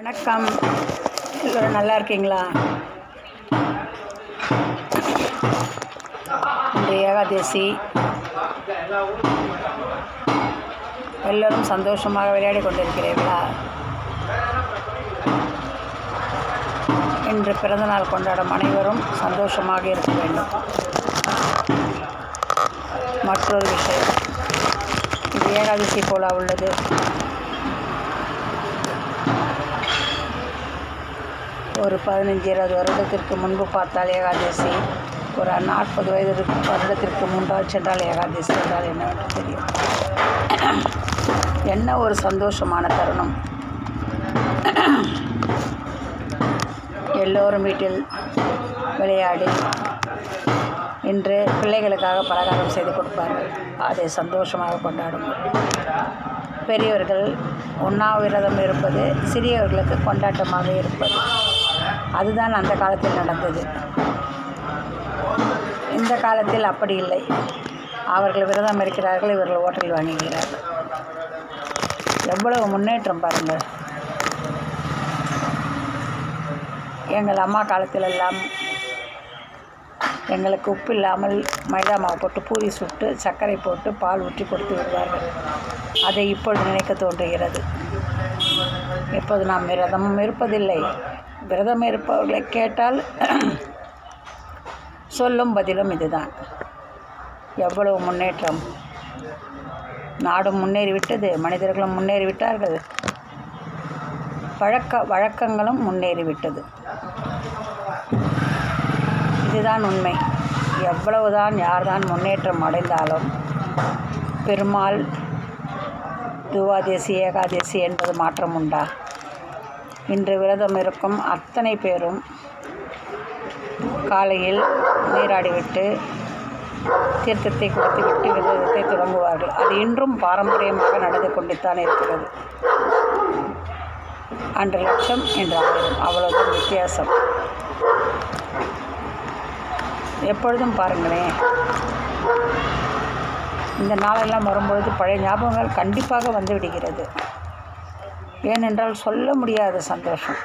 வணக்கம். எல்லோரும் நல்லா இருக்கீங்களா? இன்று ஏகாதசி. எல்லோரும் சந்தோஷமாக விளையாடி கொண்டிருக்கிறீர்களா? இன்று பிறந்தநாள் கொண்டாடும் அனைவரும் சந்தோஷமாக இருக்க வேண்டும். மற்றொரு விஷயம், இது ஏகாதசி போல உள்ளது. ஒரு 15-20 வருடத்திற்கு முன்பு பார்த்தால் ஏகாதசி, ஒரு 40 வருடத்திற்கு முன்பால் சென்றால் ஏகாதசி என்றால் என்னவென்று தெரியும். என்ன ஒரு சந்தோஷமான தருணம்! எல்லோரும் வீட்டில் விளையாடி இன்று பிள்ளைகளுக்காக பலகாரம் செய்து கொடுப்பார்கள். அதை சந்தோஷமாக கொண்டாடுங்கள். பெரியவர்கள் உண்ணாவிரதம் இருப்பது சிறியவர்களுக்கு கொண்டாட்டமாக இருப்பது, அதுதான் அந்த காலத்தில் நடந்தது. இந்த காலத்தில் அப்படி இல்லை. அவர்கள் விரதம் இருக்கிறார்கள், இவர்கள் ஹோட்டலில் வாங்குகிறார்கள். எவ்வளவு முன்னேற்றம் பாருங்கள்! எங்கள் அம்மா காலத்திலெல்லாம் எங்களுக்கு உப்பு இல்லாமல் மைதா மாவு போட்டு பூரி சுட்டு சர்க்கரை போட்டு பால் ஊற்றி கொடுத்து விடுவார்கள். அதை இப்பொழுது நினைக்க தோன்றுகிறது. இப்போது நாம் விரதமும் இருப்பதில்லை. விரதம் இருப்பவர்களை கேட்டால் சொல்லும் பதிலும் இதுதான். எவ்வளவு முன்னேற்றம்! நாடும் முன்னேறிவிட்டது, மனிதர்களும் முன்னேறிவிட்டார்கள், வழக்கங்களும் முன்னேறிவிட்டது. இதுதான் உண்மை. எவ்வளவுதான் யார்தான் முன்னேற்றம் அடைந்தாலும் பெருமாள் துவாதசி ஏகாதசி என்பது மாற்றம் உண்டா? இன்று விரதம் இருக்கும் அத்தனை பேரும் காலையில் நீராடிவிட்டு தீர்த்தத்தை குடித்துவிட்டு விரதத்தை தொடங்குவார்கள். அது இன்றும் பாரம்பரியமாக நடந்து கொண்டுத்தான் இருக்கிறது. அன்று லட்சம் என்று 1000, அவ்வளவுதான் வித்தியாசம். எப்பொழுதும் பாருங்களேன், இந்த நாளெல்லாம் வரும்பொழுது பழைய ஞாபகங்கள் கண்டிப்பாக வந்து விடுகிறது. ஏனென்றால் சொல்ல முடியாத சந்தோஷம்.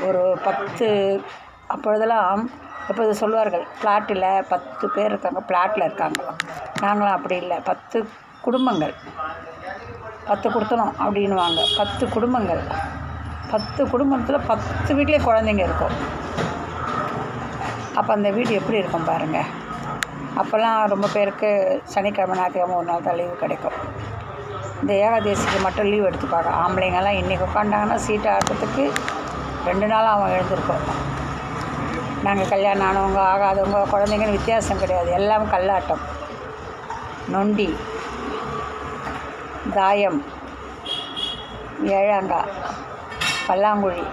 ஒரு 10 அப்பொழுதெல்லாம் எப்போது சொல்வார்கள், ஃப்ளாட்டில் 10 பேர் இருக்காங்க, ஃப்ளாட்டில் இருக்காங்க. நாங்களாம் அப்படி இல்லை, 10 குடும்பங்கள், 10 கொடுத்தணும் அப்படின்வாங்க. 10 குடும்பங்கள், 10 குடும்பத்தில் 10 வீட்லேயே குழந்தைங்க இருக்கும். அப்போ அந்த வீடு எப்படி இருக்கும் பாருங்கள். அப்போல்லாம் ரொம்ப பேருக்கு சனிக்கிழமை ஞாயிற்றுக்கிழமை ஒரு நாள் தான் லீவு கிடைக்கும். இந்த ஏகாதசிக்கு மட்டும் லீவ் எடுத்துப்பாங்க. ஆம்பளைங்கெல்லாம் இன்றைக்கி உட்காண்டாங்கன்னா சீட்டை ஆட்டத்துக்கு 2 நாள் அவன் எழுந்திருக்கோம். நாங்கள் கல்யாணம் ஆனவங்க ஆகாதவங்க குழந்தைங்கன்னு வித்தியாசம் கிடையாது. எல்லாம் கல்லாட்டம், நொண்டி, தாயம், ஏழாங்காய், பல்லாங்குழி,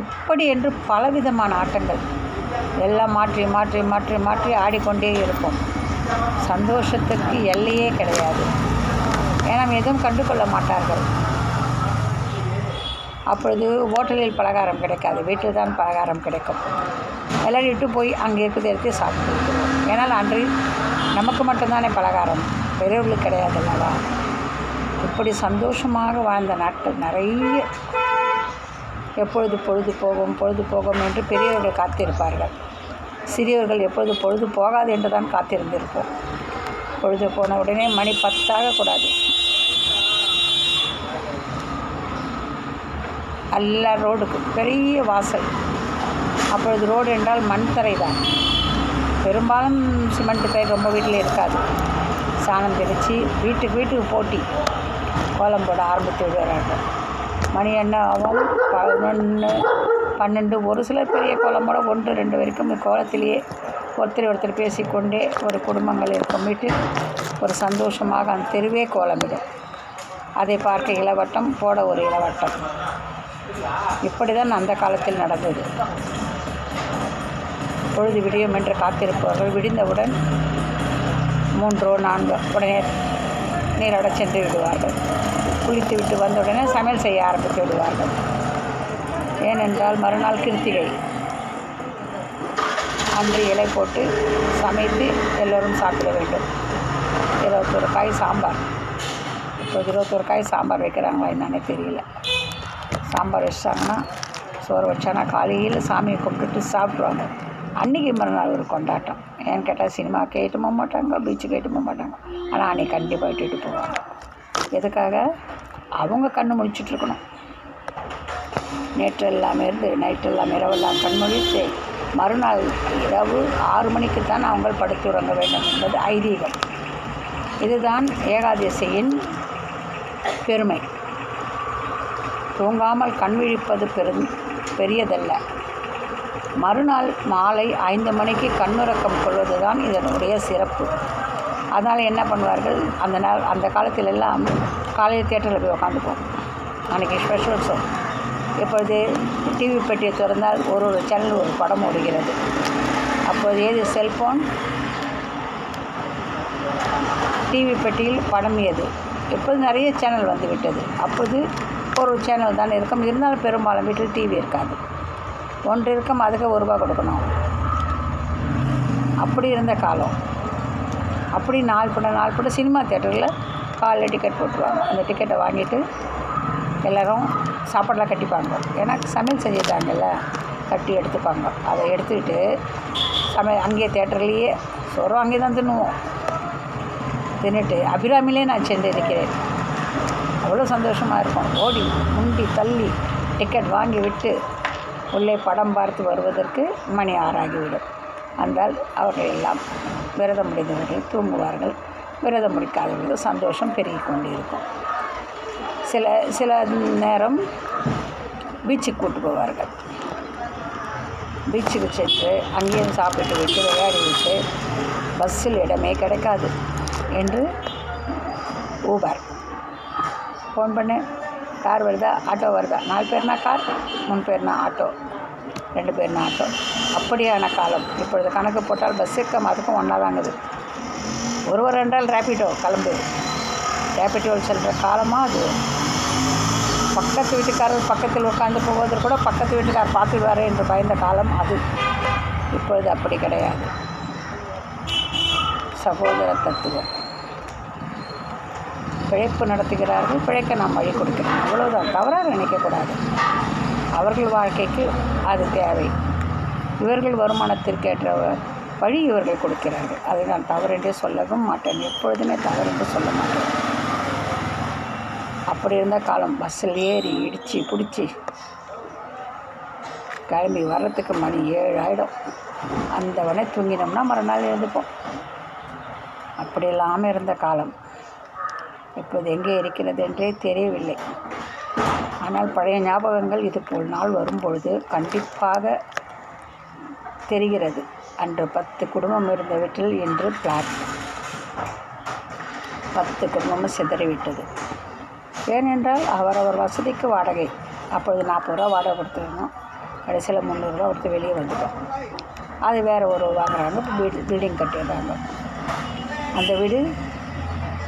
இப்படி என்று பலவிதமான ஆட்டங்கள் எல்லாம் மாற்றி மாற்றி மாற்றி மாற்றி ஆடிக்கொண்டே இருப்போம். சந்தோஷத்துக்கு எல்லையே கிடையாது. ஏன்னா எதுவும் கண்டு கொள்ள மாட்டார்கள். அப்பொழுது ஹோட்டலில் பலகாரம் கிடைக்காது, வீட்டில் தான் பலகாரம் கிடைக்கும். விளையாடிட்டு போய் அங்கே இருக்கிறத எடுத்து சாப்பிட்டு. ஏன்னால் அன்று நமக்கு மட்டும்தானே பலகாரம், பெரியவர்களுக்கு கிடையாது அல்லவா? இப்படி சந்தோஷமாக வாழ்ந்த நாட்கள் நிறைய. எப்பொழுது பொழுது போகும் என்று பெரியவர்கள் காத்திருப்பார்கள். சிறியவர்கள் எப்பொழுது பொழுது போகாது என்று தான் காத்திருந்திருப்போம். பொழுது போன உடனே மணி 10 ஆகக்கூடாது. எல்லா ரோடுக்கு பெரிய வாசல். அப்பொழுது ரோடு என்றால் மண் தரை தான். பெரும்பாலும் சிமெண்ட் தரை ரொம்ப வீட்டில் இருக்காது. சாணம் தெளித்து வீட்டுக்கு போட்டி கோலம் போட ஆரம்பித்து விடுவார்கள். மணி என்ன ஆகும்? 11, 12. ஒரு சிலர் பெரிய கோலம் போட 1, 2 வரைக்கும் கோலத்திலேயே ஒருத்தர் பேசிக்கொண்டே ஒரு குடும்பங்கள் இருக்கும் வீட்டில் ஒரு சந்தோஷமாக அந்த தெருவே கோலமிடும். அதை பார்க்க இளவட்டம், போட ஒரு இளவட்டம். இப்படி தான் அந்த காலத்தில் நடந்தது. பொழுது விடியும் என்று காத்திருப்பவர்கள் விடிந்தவுடன் 3, 4 உடனே நீராட சென்று விடுவார்கள். குளித்து விட்டு வந்தவுடனே சமையல் செய்ய ஆரம்பித்து விடுவார்கள். ஏனென்றால் மறுநாள் கிருத்திகை. அன்று இலை போட்டு சமைத்து எல்லோரும் சாப்பிட வேண்டும். 21 காய் சாம்பார். இப்போது 21 காய் சாம்பார் வைக்கிறாங்களா என்னன்னே தெரியல. சாம்பார் வச்சாங்கன்னா சோறு வச்சாங்கன்னா காலையில் சாமியை கும்பிட்டுட்டு சாப்பிட்ருவாங்க. அன்றைக்கி மறுநாள் ஒரு கொண்டாட்டம். ஏன்னு கேட்டால் சினிமா கேட்டு போக மாட்டாங்க, பீச்சு கேட்டு போக மாட்டாங்க. ஆனால் அன்றைக்கி கண்டிப்பாக இட்டுட்டு போவாங்க. எதுக்காக? அவங்க கண்ணு முழிச்சிட்ருக்கணும். நேற்று எல்லாமே இருந்து நைட்டு எல்லாம் இரவெல்லாம் கண்மொழித்து மறுநாள் இரவு 6 மணிக்கு தான் அவங்க படுத்து உறங்க வேண்டும் என்பது ஐதீகம். இதுதான் ஏகாதசியின் பெருமை. தூங்காமல் கண் விழிப்பது பெரியதல்ல. மறுநாள் மாலை 5 மணிக்கு கண்ணுறக்கம் கொள்வது தான் இதனுடைய சிறப்பு. அதனால் என்ன பண்ணுவார்கள், அந்த காலத்தில் எல்லாம் காலையில் தியேட்டரில் போய் உட்காந்துப்போம். அன்றைக்கி ஸ்பெஷல் ஷோ. இப்பொழுது டிவி பெட்டியை திறந்தால் ஒரு சேனல் ஒரு படம் ஓடுகிறது. அப்போது ஏது செல்ஃபோன், டிவி பெட்டியில் படம் ஏது. இப்போது நிறைய சேனல் வந்து விட்டது. அப்போது ஒரு சேனல் தான் இருக்கும். இருந்தாலும் பெரும்பாலும் வீட்டில் டிவி இருக்காது. ஒன்று இருக்கும், அதுக்கு ₹1 கொடுக்கணும். அப்படி இருந்த காலம். அப்படி நாள் பட சினிமா தியேட்டரில் காலையில் டிக்கெட் போட்டுருவாங்க. அந்த டிக்கெட்டை வாங்கிட்டு எல்லோரும் சாப்பாடெலாம் கட்டிப்பாங்க. ஏன்னா சமையல் செஞ்சுட்டாங்கல்ல, கட்டி எடுத்துப்பாங்க. அதை எடுத்துக்கிட்டு அங்கேயே தியேட்டர்லேயே சோறும் அங்கே தான் தின்னுட்டு அபிராமிலே நான் சென்று இருக்கிறேன். அவ்வளோ சந்தோஷமாக இருக்கும். ஓடி முண்டி தள்ளி டிக்கெட் வாங்கி விட்டு உள்ளே படம் பார்த்து வருவதற்கு மணி 6 ஆகிவிடும். அந்தால் அவர்கள் எல்லாம் விரதம் முடிந்தவர்கள் தூங்குவார்கள். விரதம் முடிக்காதவர்கள் சந்தோஷம் பெருகி கொண்டு இருக்கும். சில நேரம் பீச்சுக்கு கூட்டு போவார்கள். பீச்சுக்கு சென்று அங்கேயும் சாப்பிட்டு விட்டு விளையாடி விட்டு பஸ்ஸில் இடமே கிடைக்காது என்று ஊபர் ஃபோன் பண்ணு, கார் வருதா, ஆட்டோ வருதா, 4 பேர்னா கார், 3 பேர்னா ஆட்டோ, 2 பேர்னா ஆட்டோ. அப்படியான காலம். இப்பொழுது கணக்கு போட்டால் பஸ்ஸுக்கும் அதுக்கும் ஒன்றா தாங்குது. ஒருவர் என்றால் ரேப்பிடோ கிளம்பு. ரேப்பிடோவில் செல்கிற காலமாக அது. பக்கத்து வீட்டுக்காரர் பக்கத்தில் உட்காந்து போவதற்கு கூட பக்கத்து வீட்டுக்காரர் பார்த்துடுவாரே என்று பயந்த காலம் அது. இப்பொழுது அப்படி கிடையாது. சகோதர தத்துவம். பிழைப்பு நடத்துகிறார்கள், பிழைக்க நாம் வழி கொடுக்கிறோம். அவ்வளோதான். தவறாக நினைக்கக்கூடாது. அவர்கள் வாழ்க்கைக்கு அது தேவை. இவர்கள் வருமானத்திற்கேற்ற வழி இவர்கள் கொடுக்கிறார்கள். அதை நான் தவறென்றே சொல்லவும் மாட்டேன். எப்பொழுதுமே தவறென்று சொல்ல மாட்டேன். அப்படி இருந்த காலம். பஸ்ஸில் ஏறி இடித்து பிடிச்சி கிளம்பி வர்றதுக்கு மணி 7 ஆகிடும். அந்தவனே தூங்கினோம்னா மறுநாள் எழுந்துப்போம். அப்படி இல்லாமல் இருந்த காலம் இப்போது எங்கே இருக்கிறது என்றே தெரியவில்லை. ஆனால் பழைய ஞாபகங்கள் இதுபோல் நாள் வரும்பொழுது கண்டிப்பாக தெரிகிறது. அன்று 10 குடும்பம் இருந்த வீட்டில் இன்று பிளாட். 10 குடும்பமும் சிதறிவிட்டது. ஏனென்றால் அவரவர் வசதிக்கு வாடகை. அப்பொழுது 40 ரூபா வாடகை கொடுத்துருந்தோம். கடைசியில் 300 ரூபா கொடுத்து வெளியே வந்துட்டோம். அது வேறு ஒரு வாங்குறாங்க. பில்டிங் கட்டிடுறாங்க. அந்த வீடு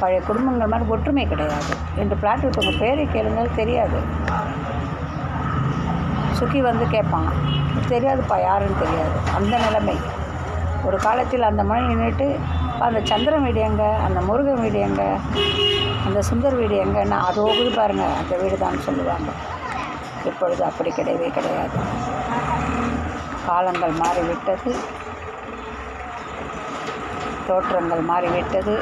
பழைய குடும்பங்கள் மாதிரி ஒற்றுமை கிடையாது. இன்று பிளாட் இருக்கவங்க பேரை கேளுங்கள், தெரியாது. சுக்கி வந்து கேட்பான், தெரியாதுப்பா யாருன்னு தெரியாது. அந்த நிலைமை. ஒரு காலத்தில் அந்த மணி நின்றுட்டு அந்த சந்திரன் வீடு எங்கே, அந்த முருகன் வீடு எங்கே, அந்த சுந்தர் வீடு எங்கன்னா அது ஒவ்வொரு பாருங்கள் அந்த வீடு தான் சொல்லுவாங்க. இப்பொழுது அப்படி கிடையவே கிடையாது. காலங்கள் மாறிவிட்டது, தோற்றங்கள் மாறிவிட்டது,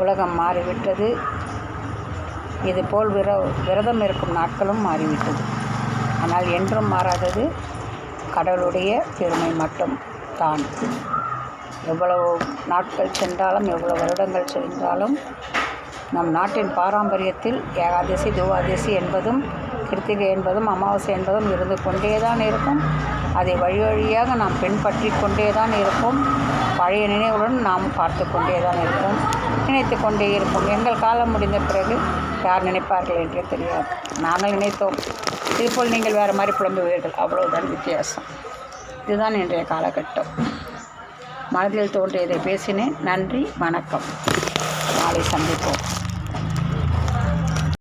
உலகம் மாறிவிட்டது. இதுபோல் விரதம் இருக்கும் நாட்களும் மாறிவிட்டது. ஆனால் என்றும் மாறாதது கடவுளுடைய பெருமை மட்டும் தான். எவ்வளவு நாட்கள் சென்றாலும் எவ்வளவு வருடங்கள் சென்றாலும் நம் நாட்டின் பாரம்பரியத்தில் ஏகாதசி துவாதசி என்பதும் கிருத்திகை என்பதும் அமாவாசை என்பதும் இருந்து கொண்டே தான் இருக்கும். அதை வழி வழியாக நாம் பின்பற்றி கொண்டே தான் இருப்போம். பழைய நினைவுடன் நாம் பார்த்து கொண்டே தான் இருப்போம், நினைத்து கொண்டே இருப்போம். எங்கள் காலம் முடிந்த பிறகு யார் நினைப்பார்கள் என்றே தெரியாது. நாங்கள் நினைத்தோம், இதுபோல் நீங்கள் வேறு மாதிரி புலம்புவீர்கள். அவ்வளவுதான் வித்தியாசம். இதுதான் இன்றைய காலகட்டம். மனதில் தோன்றியதை பேசினேன். நன்றி, வணக்கம். நாளை சந்திப்போம்.